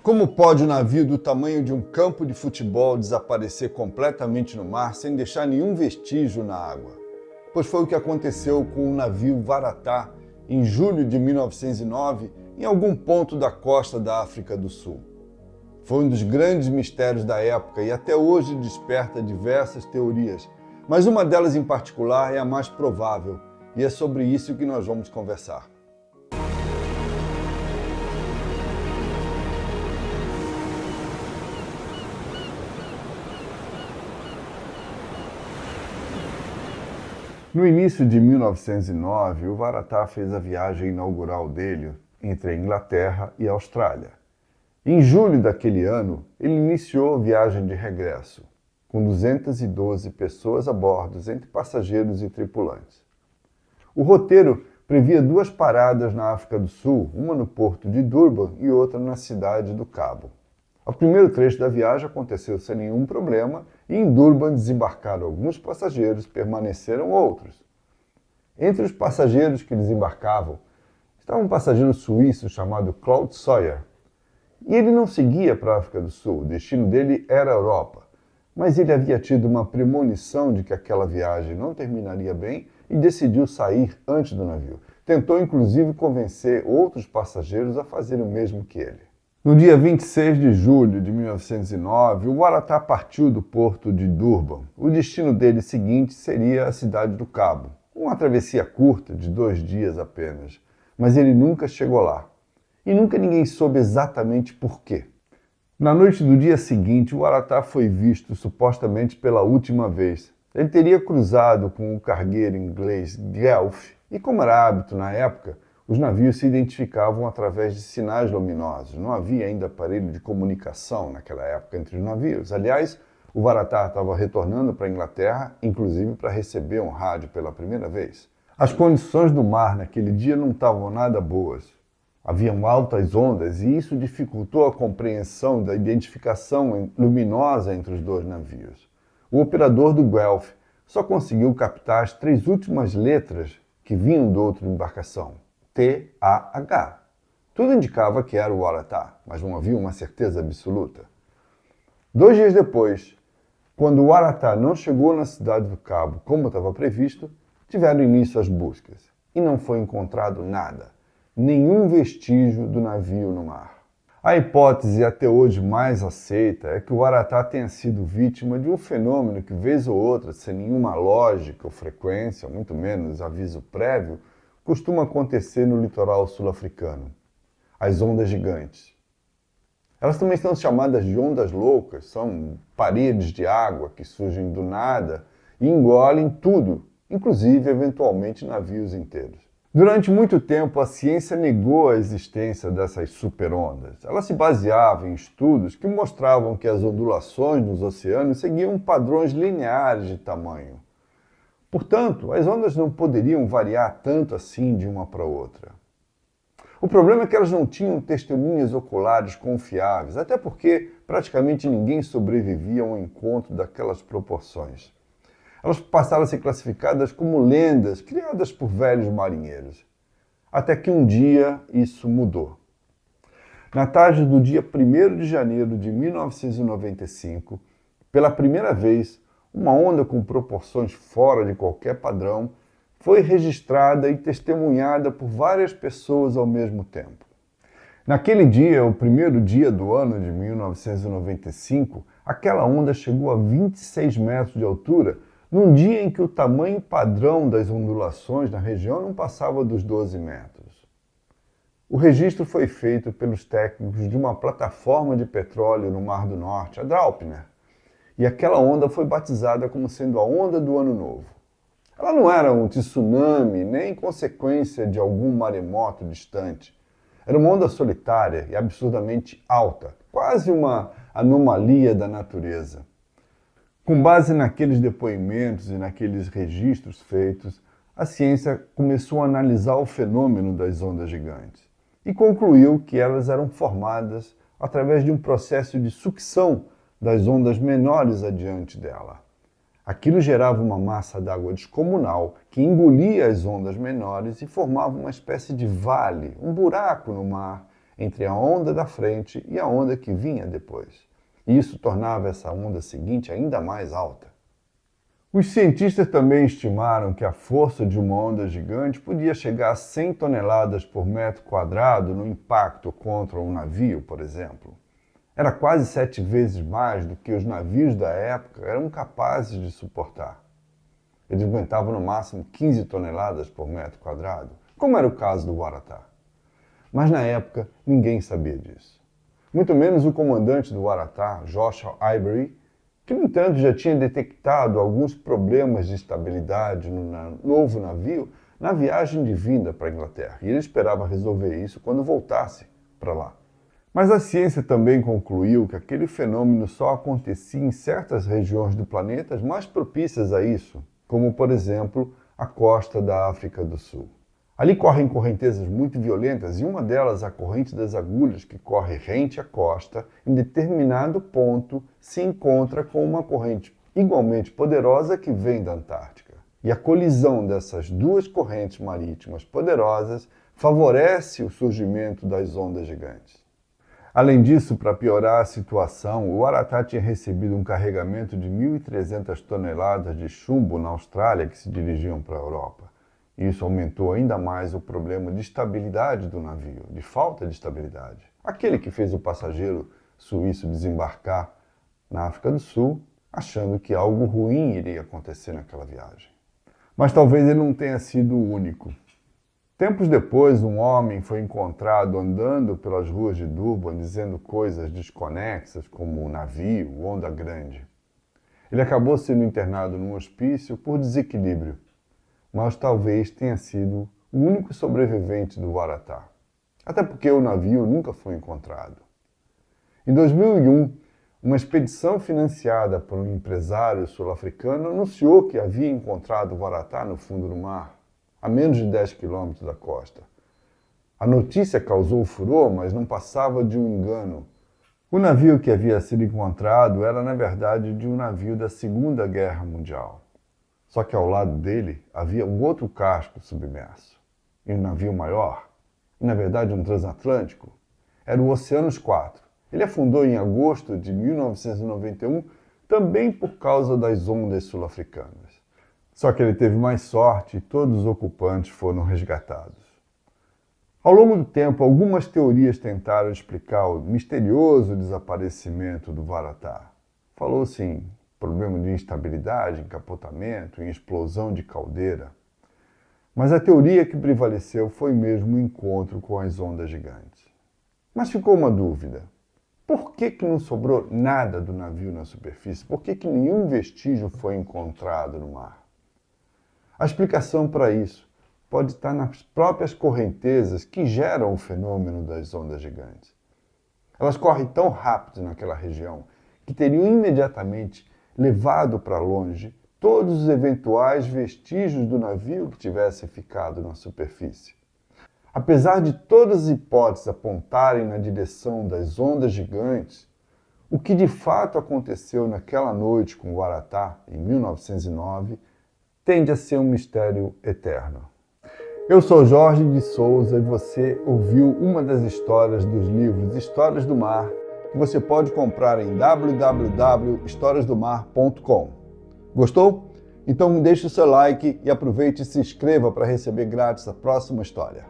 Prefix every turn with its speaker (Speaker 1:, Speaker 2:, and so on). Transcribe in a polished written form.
Speaker 1: Como pode um navio do tamanho de um campo de futebol desaparecer completamente no mar sem deixar nenhum vestígio na água? Pois foi o que aconteceu com o navio Waratah em julho de 1909, em algum ponto da costa da África do Sul. Foi um dos grandes mistérios da época e até hoje desperta diversas teorias, mas uma delas em particular é a mais provável, e é sobre isso que nós vamos conversar. No início de 1909, o Waratah fez a viagem inaugural dele entre a Inglaterra e a Austrália. Em julho daquele ano, ele iniciou a viagem de regresso, com 212 pessoas a bordo, entre passageiros e tripulantes. O roteiro previa 2 paradas na África do Sul, uma no porto de Durban e outra na cidade do Cabo. O primeiro trecho da viagem aconteceu sem nenhum problema e em Durban desembarcaram alguns passageiros, permaneceram outros. Entre os passageiros que desembarcavam estava um passageiro suíço chamado Claude Sawyer. E ele não seguia para a África do Sul, o destino dele era a Europa. Mas ele havia tido uma premonição de que aquela viagem não terminaria bem e decidiu sair antes do navio. Tentou inclusive convencer outros passageiros a fazerem o mesmo que ele. No dia 26 de julho de 1909, o Waratah partiu do porto de Durban. O destino dele seguinte seria a cidade do Cabo, uma travessia curta de 2 dias apenas, mas ele nunca chegou lá. E nunca ninguém soube exatamente por quê. Na noite do dia seguinte, o Waratah foi visto supostamente pela última vez. Ele teria cruzado com o cargueiro inglês Guelph, e como era hábito na época, os navios se identificavam através de sinais luminosos. Não havia ainda aparelho de comunicação naquela época entre os navios. Aliás, o Waratah estava retornando para a Inglaterra, inclusive para receber um rádio pela primeira vez. As condições do mar naquele dia não estavam nada boas. Haviam altas ondas e isso dificultou a compreensão da identificação luminosa entre os 2 navios. O operador do Guelph só conseguiu captar as 3 últimas letras que vinham da outra embarcação. T-A-H. Tudo indicava que era o Waratah, mas não havia uma certeza absoluta. 2 dias depois, quando o Waratah não chegou na cidade do Cabo como estava previsto, tiveram início as buscas e não foi encontrado nada, nenhum vestígio do navio no mar. A hipótese até hoje mais aceita é que o Waratah tenha sido vítima de um fenômeno que, vez ou outra, sem nenhuma lógica ou frequência, muito menos aviso prévio, costuma acontecer no litoral sul-africano, as ondas gigantes. Elas também são chamadas de ondas loucas, são paredes de água que surgem do nada e engolem tudo, inclusive, eventualmente, navios inteiros. Durante muito tempo, a ciência negou a existência dessas superondas. Ela se baseava em estudos que mostravam que as ondulações nos oceanos seguiam padrões lineares de tamanho. Portanto, as ondas não poderiam variar tanto assim de uma para outra. O problema é que elas não tinham testemunhas oculares confiáveis, até porque praticamente ninguém sobrevivia ao encontro daquelas proporções. Elas passaram a ser classificadas como lendas criadas por velhos marinheiros. Até que um dia isso mudou. Na tarde do dia 1º de janeiro de 1995, pela primeira vez, uma onda com proporções fora de qualquer padrão foi registrada e testemunhada por várias pessoas ao mesmo tempo. Naquele dia, o primeiro dia do ano de 1995, aquela onda chegou a 26 metros de altura, num dia em que o tamanho padrão das ondulações na região não passava dos 12 metros. O registro foi feito pelos técnicos de uma plataforma de petróleo no Mar do Norte, a Draupner, e aquela onda foi batizada como sendo a Onda do Ano Novo. Ela não era um tsunami, nem consequência de algum maremoto distante. Era uma onda solitária e absurdamente alta, quase uma anomalia da natureza. Com base naqueles depoimentos e naqueles registros feitos, a ciência começou a analisar o fenômeno das ondas gigantes e concluiu que elas eram formadas através de um processo de sucção das ondas menores adiante dela. Aquilo gerava uma massa d'água descomunal que engolia as ondas menores e formava uma espécie de vale, um buraco no mar, entre a onda da frente e a onda que vinha depois. E isso tornava essa onda seguinte ainda mais alta. Os cientistas também estimaram que a força de uma onda gigante podia chegar a 100 toneladas por metro quadrado no impacto contra um navio, por exemplo. Era quase 7 vezes mais do que os navios da época eram capazes de suportar. Eles aguentavam no máximo 15 toneladas por metro quadrado, como era o caso do Waratah. Mas na época ninguém sabia disso. Muito menos o comandante do Waratah, Joshua Ivory, que no entanto já tinha detectado alguns problemas de estabilidade no novo navio na viagem de vinda para a Inglaterra. E ele esperava resolver isso quando voltasse para lá. Mas a ciência também concluiu que aquele fenômeno só acontecia em certas regiões do planeta mais propícias a isso, como, por exemplo, a costa da África do Sul. Ali correm correntezas muito violentas e uma delas, a corrente das agulhas, que corre rente à costa, em determinado ponto se encontra com uma corrente igualmente poderosa que vem da Antártica. E a colisão dessas duas correntes marítimas poderosas favorece o surgimento das ondas gigantes. Além disso, para piorar a situação, o Waratah tinha recebido um carregamento de 1.300 toneladas de chumbo na Austrália que se dirigiam para a Europa. Isso aumentou ainda mais o problema de estabilidade do navio, de falta de estabilidade. Aquele que fez o passageiro suíço desembarcar na África do Sul, achando que algo ruim iria acontecer naquela viagem. Mas talvez ele não tenha sido o único. Tempos depois, um homem foi encontrado andando pelas ruas de Durban dizendo coisas desconexas, como navio, onda grande. Ele acabou sendo internado num hospício por desequilíbrio, mas talvez tenha sido o único sobrevivente do Waratah, até porque o navio nunca foi encontrado. Em 2001, uma expedição financiada por um empresário sul-africano anunciou que havia encontrado o Waratah no fundo do mar, a menos de 10 quilômetros da costa. A notícia causou furor, mas não passava de um engano. O navio que havia sido encontrado era, na verdade, de um navio da Segunda Guerra Mundial. Só que ao lado dele havia um outro casco submerso. E um navio maior, e na verdade um transatlântico, era o Oceanus IV. Ele afundou em agosto de 1991, também por causa das ondas sul-africanas. Só que ele teve mais sorte e todos os ocupantes foram resgatados. Ao longo do tempo, algumas teorias tentaram explicar o misterioso desaparecimento do Waratah. Falou-se em problema de instabilidade, encapotamento, em explosão de caldeira. Mas a teoria que prevaleceu foi mesmo o encontro com as ondas gigantes. Mas ficou uma dúvida. Por que não sobrou nada do navio na superfície? Por que nenhum vestígio foi encontrado no mar? A explicação para isso pode estar nas próprias correntezas que geram o fenômeno das ondas gigantes. Elas correm tão rápido naquela região que teriam imediatamente levado para longe todos os eventuais vestígios do navio que tivessem ficado na superfície. Apesar de todas as hipóteses apontarem na direção das ondas gigantes, o que de fato aconteceu naquela noite com o Waratah, em 1909, tende a ser um mistério eterno. Eu sou Jorge de Souza e você ouviu uma das histórias dos livros Histórias do Mar, que você pode comprar em www.historiasdomar.com. Gostou? Então deixe o seu like e aproveite e se inscreva para receber grátis a próxima história.